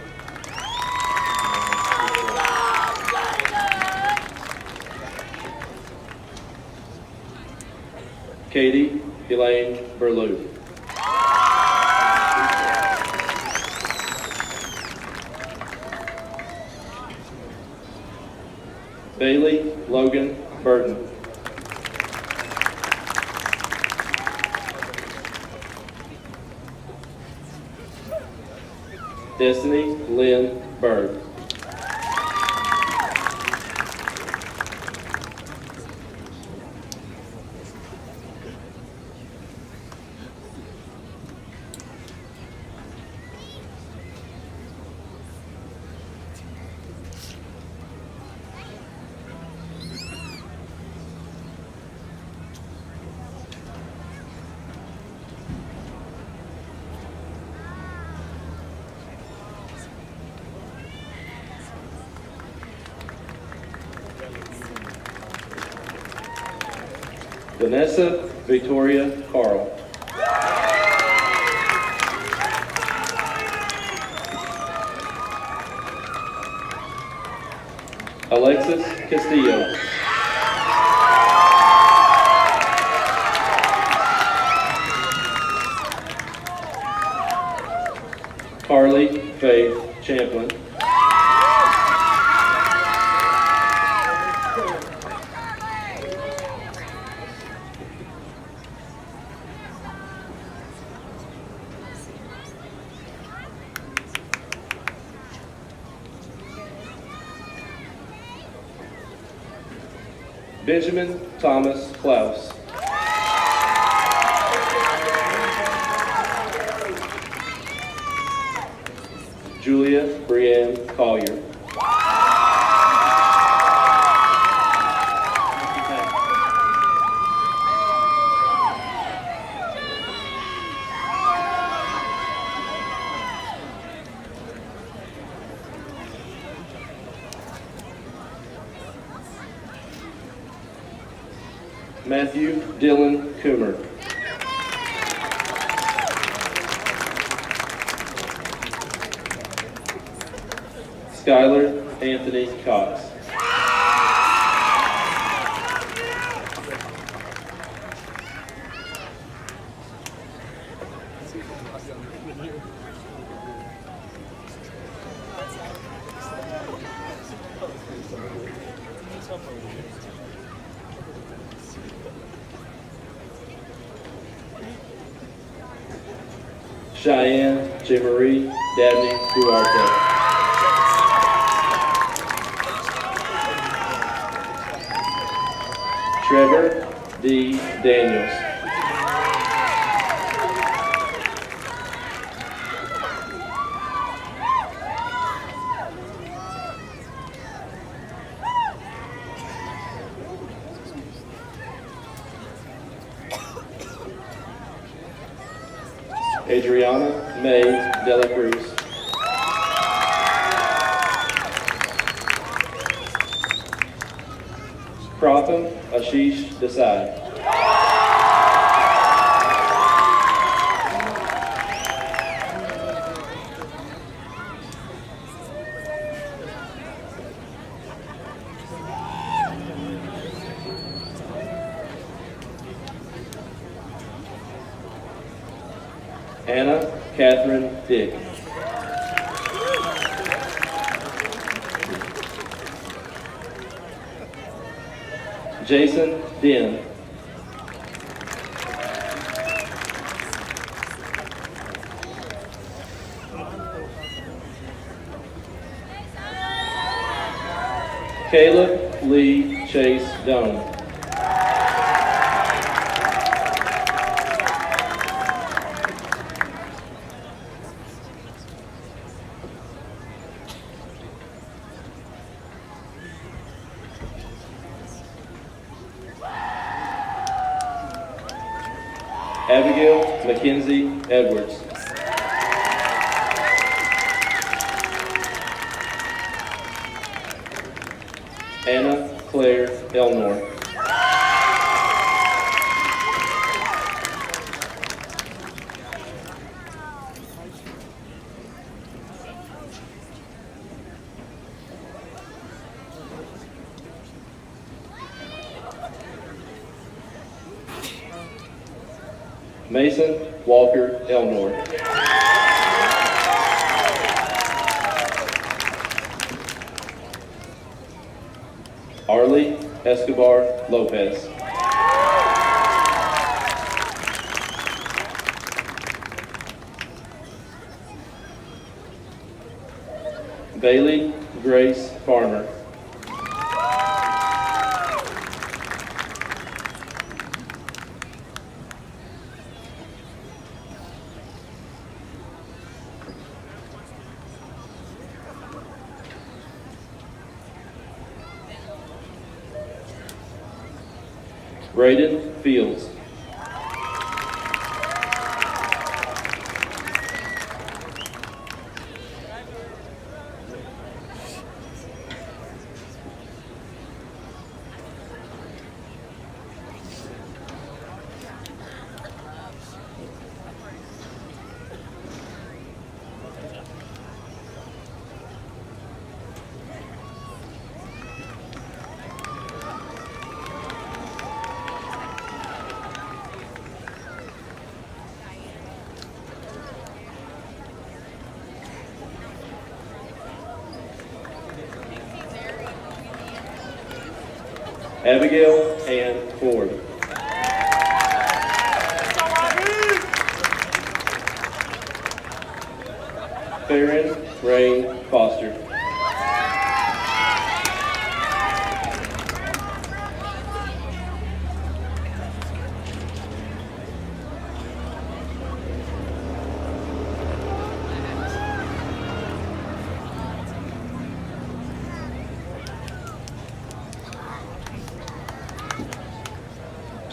Katie Elaine Berlew. Bailey Logan Burton. Destiny Lynn Bird. Vanessa Victoria Carl. Alexis Castillo. Carly Faith Champlin. Benjamin Thomas Klaus. Julia Brienne Collier. Matthew Dylan Coomer. Skylar Anthony Cox. Cheyenne J. Marie Dabney Duarte. Trevor D. Daniels. Adriana May Dela Cruz. Pratham Ashish Desai. Anna Catherine Dick. Jason Den. Caleb Lee Chase Doan. Abigail Mackenzie Edwards. Anna Claire Elnor. Mason Walker Elnor. Arlie Escobar Lopez. Bailey Grace Farmer. Braden Fields. Abigail Ann Ford. Farron Rain Foster.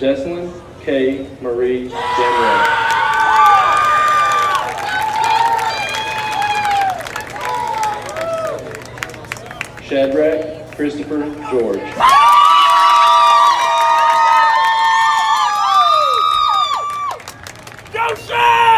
Jesselyn K. Marie Janway. Shadrach Christopher George. Go Shad!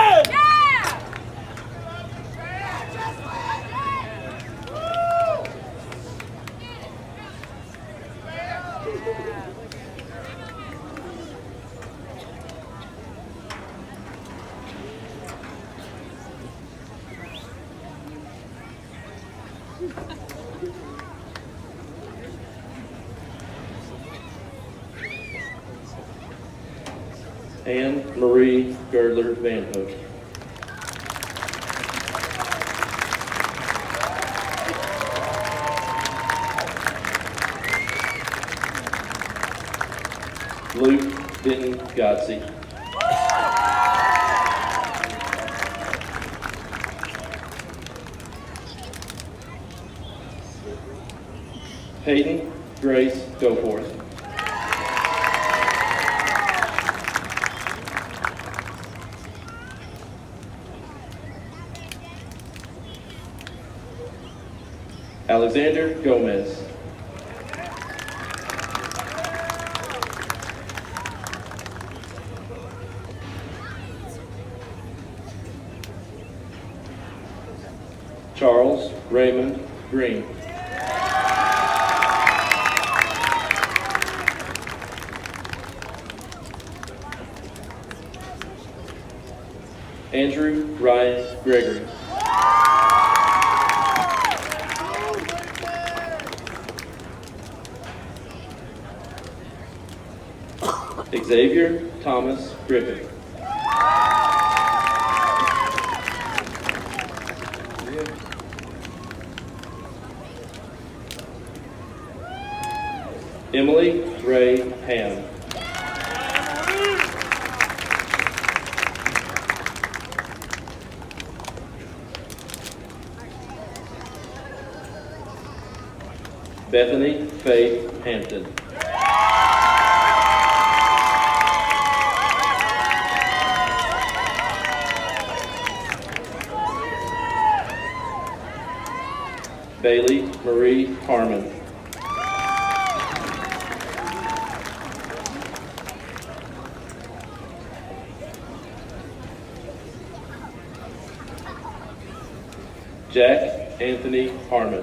Anne Marie Girdler Van Hook. Luke Denton Godsey. Peyton Grace Goforth. Alexander Gomez. Charles Raymond Green. Andrew Ryan Gregory. Xavier Thomas Griffin. Emily Ray Ham. Bethany Faith Hampton. Bailey Marie Harmon. Jack Anthony Harmon.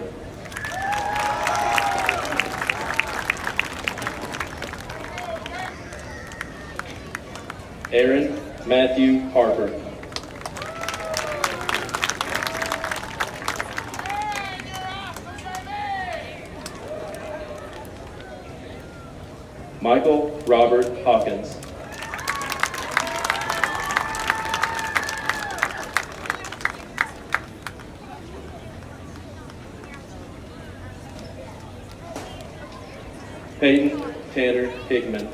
Aaron Matthew Harper. Michael Robert Hawkins. Peyton Tanner Hickman.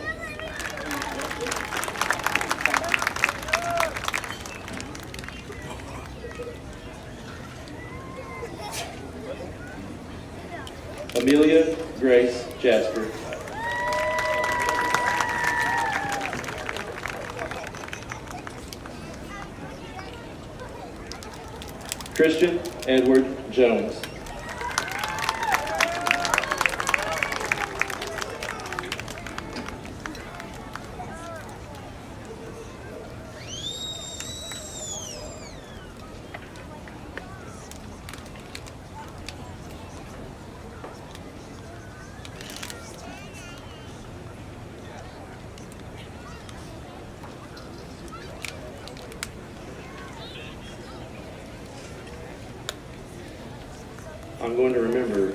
Amelia Grace Jasper. Christian Edward Jones. I'm going to remember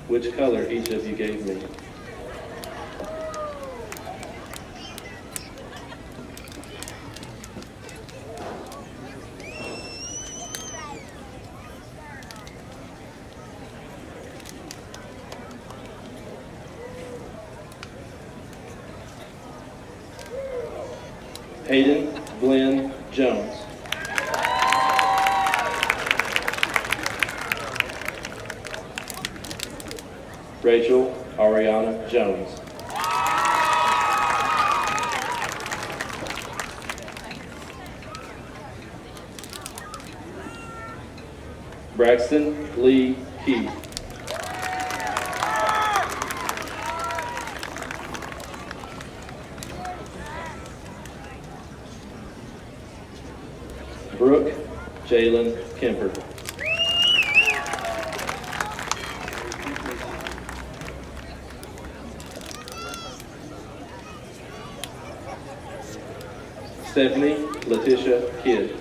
which color each of you gave me. Hayden Glenn Jones. Rachel Ariana Jones. Braxton Lee Key. Brooke Jalen Kemper. Stephanie Letitia Kidd.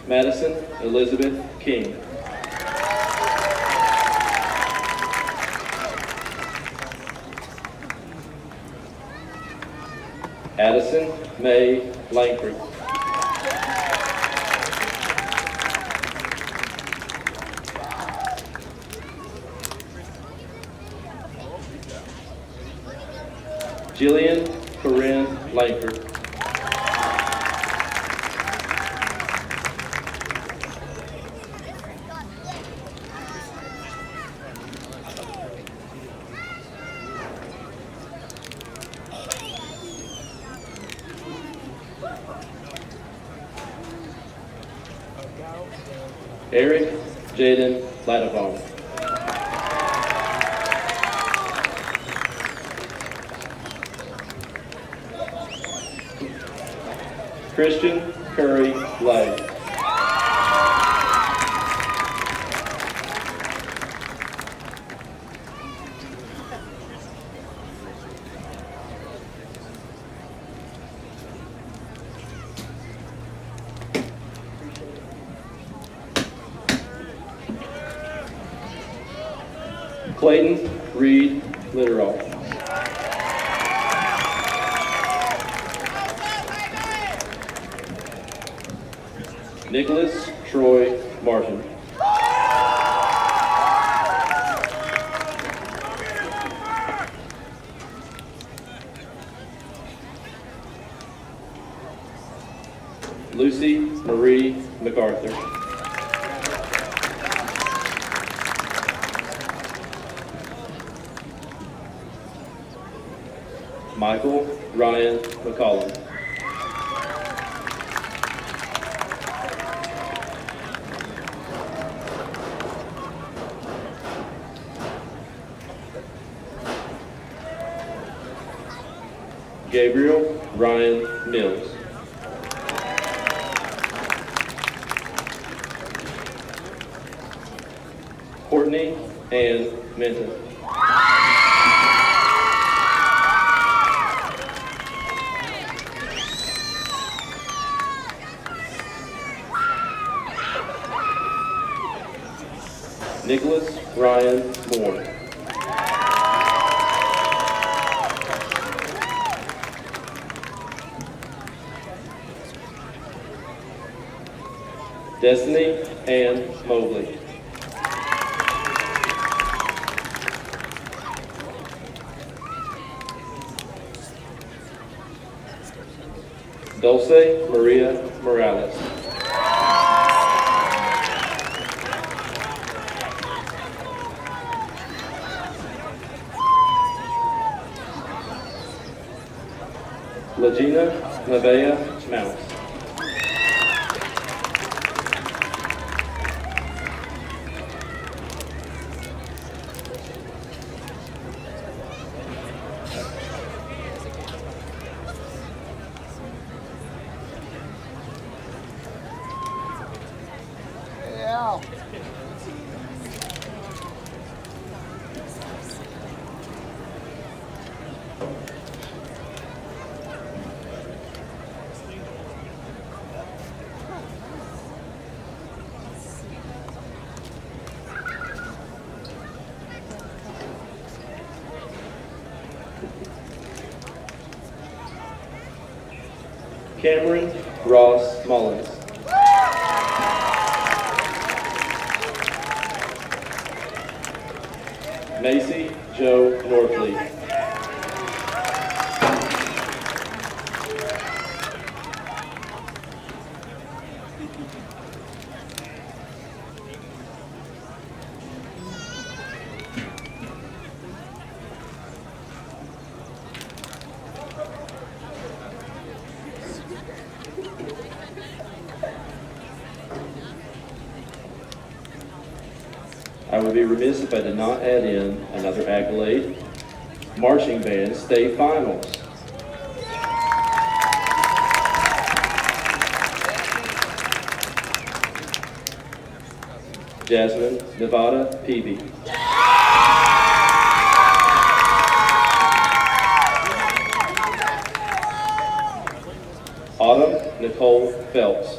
Madison Elizabeth King. Addison May Langford. Jillian Corinne Langford. Eric Jaden Ladavon. Christian Curry Lay. Clayton Reed Litteroff. Nicholas Troy Martin. Lucy Marie MacArthur. Michael Ryan McCollum. Gabriel Ryan Mills. Courtney Ann Minton. Nicholas Ryan Moore. Destiny Ann Mobley. Dulce Maria Morales. Legina Nevaeh Mouse. Cameron Ross Mullins. Macy Joe Norfleet. I would be remiss if I did not add in another accolade. Marching band state finals. Jasmine Nevada Peavy. Autumn Nicole Phelps.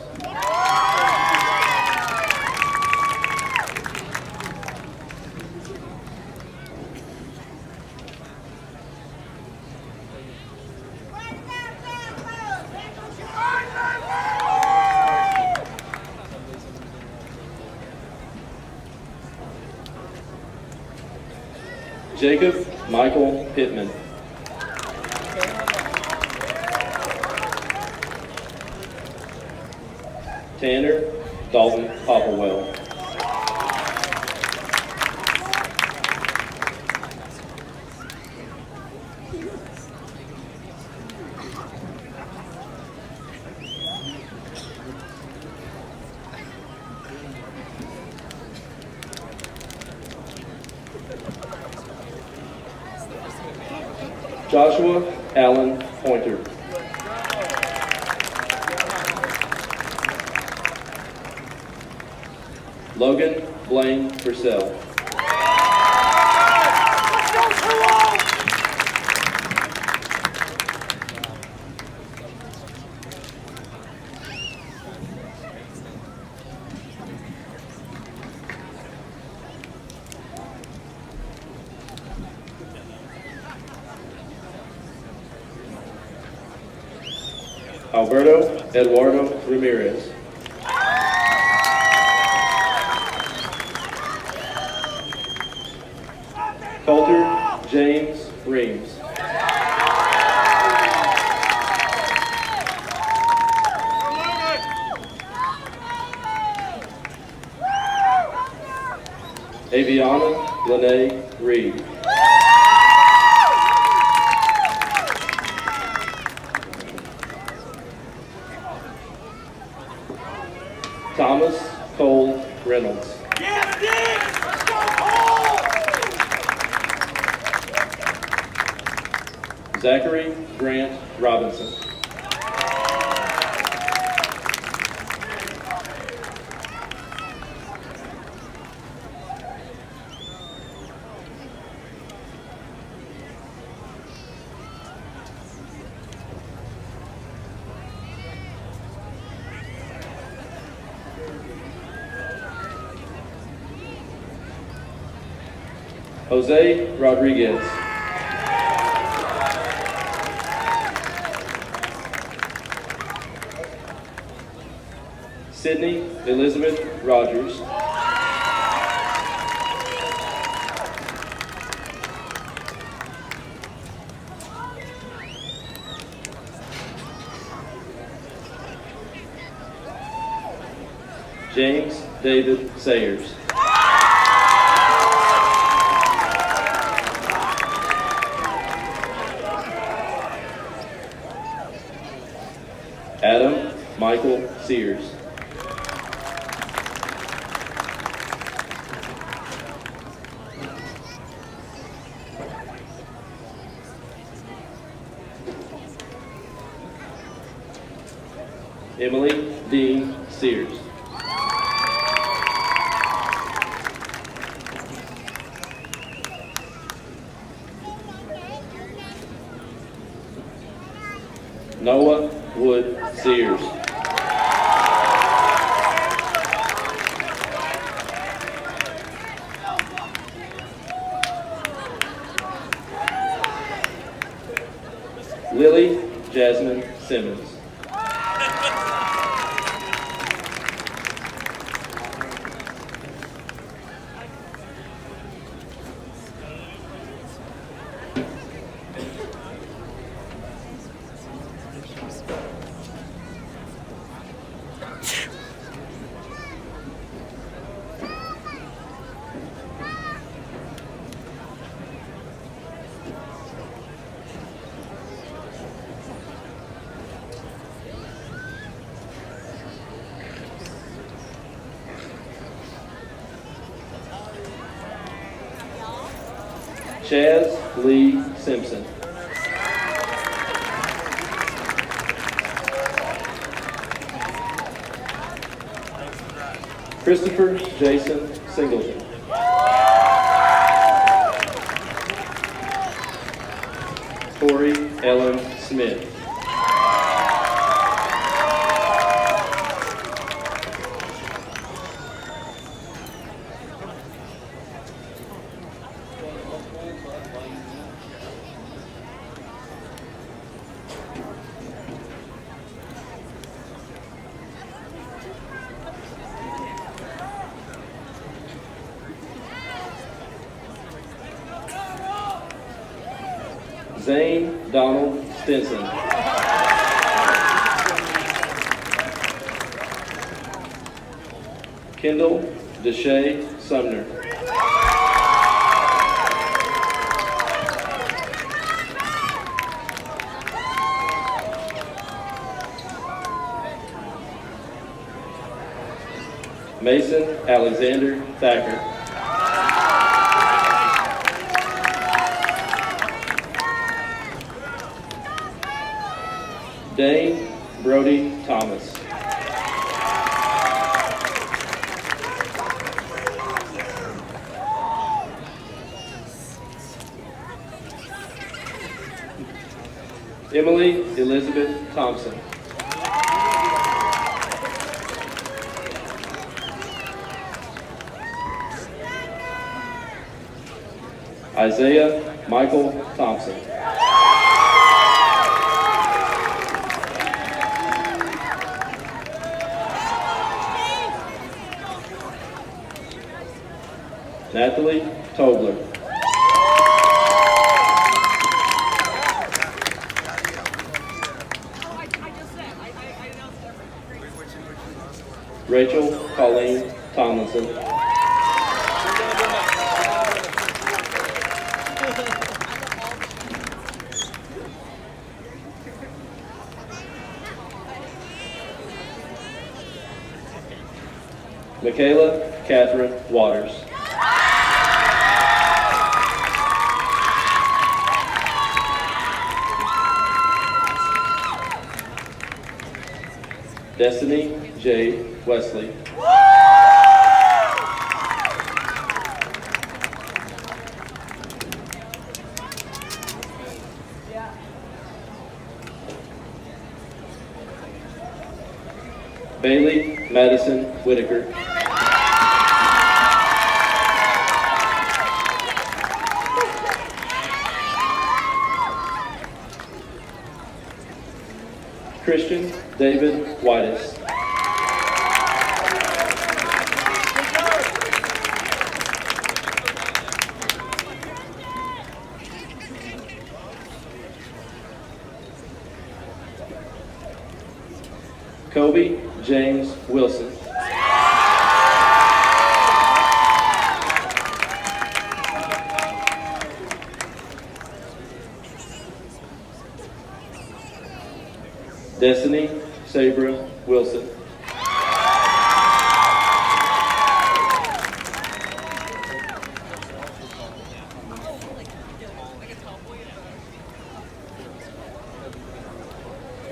Jacob Michael Pittman. Tanner Dalton Popplewell. Joshua Allen Pointer. Logan Blaine Purcell. Alberto Eduardo Ramirez. Coulter James Reams. Aviana Lene Reed. Thomas Cole Reynolds. Yes, Diggs! Let's go, Cole! Zachary Grant Robinson. Jose Rodriguez. Sydney Elizabeth Rogers. James David Sayers. Adam Michael Sears. Emily Dean Sears. Noah Wood Sears. Lily Jasmine Simmons. Chaz Lee Simpson. Christopher Jason Singleton. Tori Ellen Smith. Zane Donald Stinson. Kendall Deshae Sumner. Mason Alexander Thacker. Dane Brody Thomas. Emily Elizabeth Thompson. Isaiah Michael Thompson. Natalie Tobler. Rachel Colleen Tomlinson. Michaela Catherine Waters. Destiny J. Wesley. Bailey Madison Whitaker. Christian David Whitus. Kobe James Wilson. Destiny Sabra Wilson.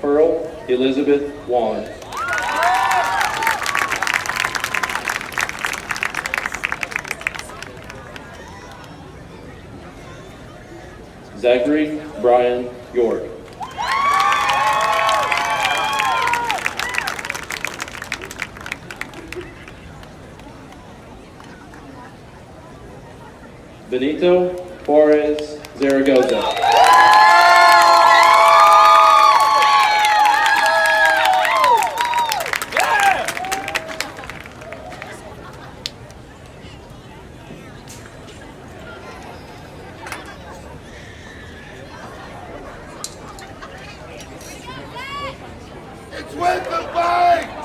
Pearl Elizabeth Wan. Zachary Brian York. Benito Juarez Zaragoza. It's with the fight!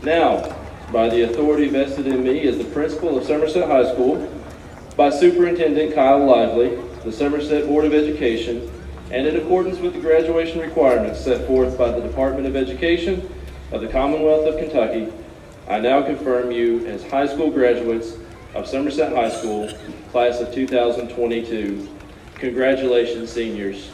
Now, by the authority vested in me as the principal of Somerset High School, by Superintendent Kyle Lively, the Somerset Board of Education, and in accordance with the graduation requirements set forth by the Department of Education of the Commonwealth of Kentucky, I now confirm you as high school graduates of Somerset High School, class of 2022. Congratulations, seniors.